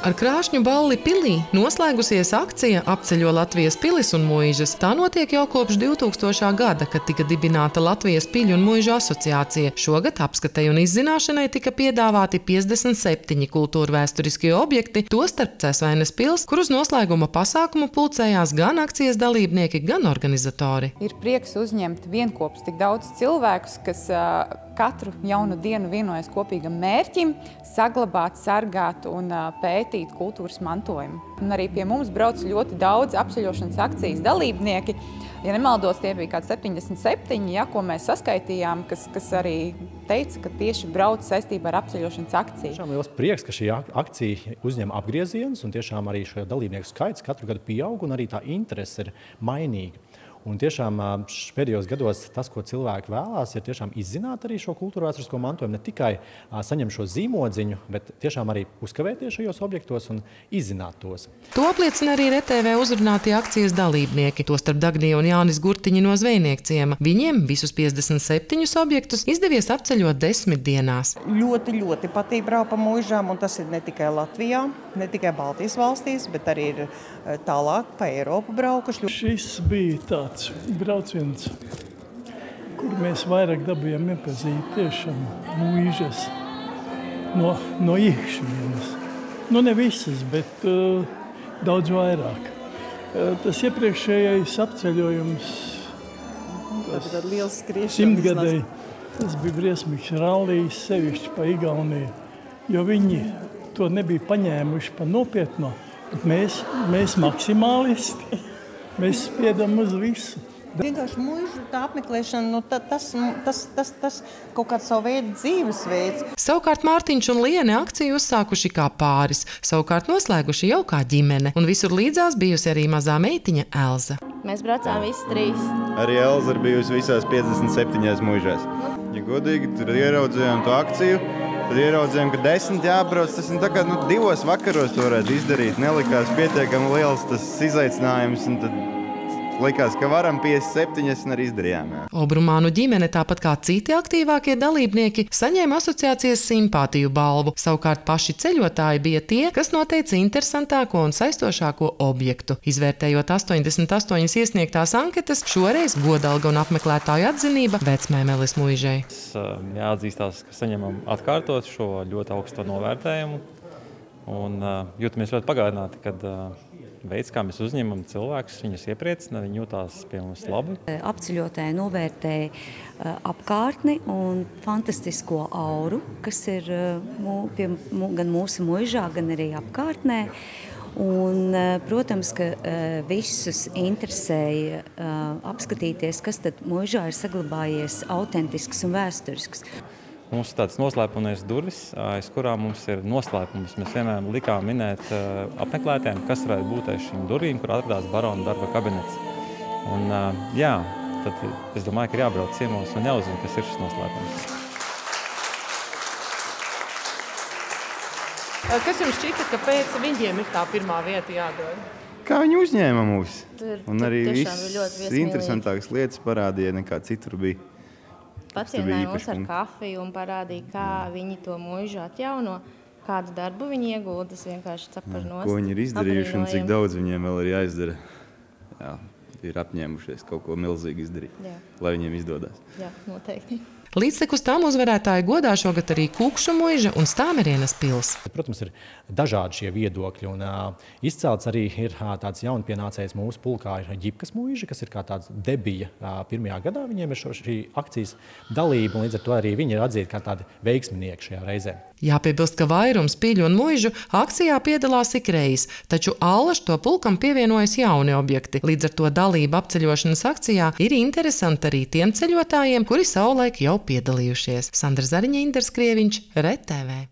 Ar Krāšņu balli pilī noslēgusies akcija Apceļo Latvijas pilis un muižas. Tā notiek jau kopš 2000. gada, kad tika dibināta Latvijas piļu un muižu asociācija. Šogad apskatei un izzināšanai tika piedāvāti 57 kultūrvēsturiskie objekti, tostarp Cēsvainas pils, kur uz noslēguma pasākumu pulcējās gan akcijas dalībnieki, gan organizatori. Ir prieks uzņemt vienkopus tik daudz cilvēkus, kas katru jaunu dienu vienojas kopīgam mērķim – saglabāt, sargāt un pētīt kultūras mantojumu. Un arī pie mums brauc ļoti daudz apceļošanas akcijas dalībnieki. Ja nemaldos, tie bija kādi 77, ko mēs saskaitījām, kas arī teica, ka tieši brauc saistībā ar apceļošanas akciju. Tiešām liels prieks, ka šī akcija uzņem apgriezienus un tiešām arī šo dalībnieku skaits katru gadu pieaug un arī tā interese ir mainīga. Un tiešām pēdējos gados tas, ko cilvēki vēlās, ir tiešām izzināt arī šo kultūrvēsturisko mantojumu, ne tikai saņemt šo zīmodziņu, bet tiešām arī uzkavēties šajos objektos un izzināt tos. To apliecina arī RTV uzrunātie akcijas dalībnieki, tostarp Dagnija un Jānis Gurtiņi no Zvejniekciema. Viņiem visus 57 objektus izdevies apceļot 10 dienās. Ļoti patīk braukt pa muižām, un tas ir ne tikai Latvijā, ne tikai Baltijas valstīs, bet arī ir tālāk pa Eiropu braukuši. Šis bija tāds brauciens, kur mēs vairāk dabījām iepazīt tiešām muižas no iekšienes. Nu, ne visas, bet daudz vairāk. Tas iepriekšējais apceļojums, simtgadēji, tas bija briesmīgs rallijs, sevišķi pa Igauniju, jo viņi to nebija paņēmuši pa nopietno, bet mēs maksimālisti. Mēs spiedam uz visu. Vienkārši muižu tā apmeklēšana, tas kaut kāds savu veidu dzīvesveids. Savukārt Mārtiņš un Liene akciju uzsākuši kā pāris, savukārt noslēguši jau kā ģimene. Un visur līdzās bijusi arī mazā meitiņa Elza. Mēs braucām visi 3. Arī Elza ir bijusi visās 57 muižās. Ja godīgi, tur ieraudzījām to akciju. Tad ieraudzījām, ka 10 jābrauc, tas ir tā kā 2 vakaros to varētu izdarīt. Nelikās pietiekami liels tas izaicinājums, un tad likās, ka varam 57 un arī izdarījām. Jā. Obrumānu ģimene, tāpat kā citi aktīvākie dalībnieki, saņēma asociācijas simpātiju balvu. Savukārt paši ceļotāji bija tie, kas noteica interesantāko un saistošāko objektu. Izvērtējot 88 iesniegtās anketas, šoreiz godalga un apmeklētāju atzinība Vecmēmeles muižai. Jāatzīstās, ka saņemam atkārtot šo ļoti augsto novērtējumu un jūtamies ļoti pagādināti, kad veids, kā mēs uzņemam cilvēkus, viņus iepriecina, viņi jūtās pie mums labi. Apceļotāji novērtēja apkārtni un fantastisko auru, kas ir gan mūsu muižā, gan arī apkārtnē. Un, protams, ka visus interesēja apskatīties, kas tad muižā ir saglabājies autentisks un vēsturisks. Mums ir tāds noslēpunies durvis, aiz kurām mums ir noslēpums. Mēs vienmēr likām minēt apmeklētājiem, kas varētu būt aiz šīm durvīm, kur atradās barona darba kabinets. Un, jā, tad es domāju, ka ir jābrauc ciemos un jāuzzina, kas ir šis noslēpums. Kas jums šķita, ka pēc viņiem ir tā pirmā vieta jādod? Kā viņi uzņēma mūs? Un arī viss interesantākas lietas parādīja, nekā citur bija. Pacienāja mūs ar kafiju un parādīja, kā viņi to muižu atjauno, kādu darbu viņi ieguldas, vienkārši cepar nost. Ko viņi ir izdarījuši un cik daudz viņiem vēl ir jāizdara. Jā, ir apņēmušies kaut ko milzīgi izdarīt, lai viņiem izdodas. Jā, noteikti. Līdztekus tām uzvarētāju godā šogad arī Kukšu muiža un Stāmerienas pils. Protams, ir dažādi šie viedokļi, un izcelts arī ir tāds jaunpienācējs mūsu pulkā ir Ģipkas muiža, kas ir kā tāds debija pirmajā gadā. Viņiem ir šī akcijas dalība, un līdz ar to arī viņi ir atzīti kā tādi veiksminieki šajā reizē. Jāpiebilst, ka vairums piļu un muižu akcijā piedalās ikreiz, taču allaž to pulkam pievienojas jauni objekti. Līdz ar to dalība apceļošanas akcijā ir interesanti arī tiem ceļotājiem, kuri savulaik jau piedalījušies. Sandra Zariņa, Indars Krieviņš, RTV.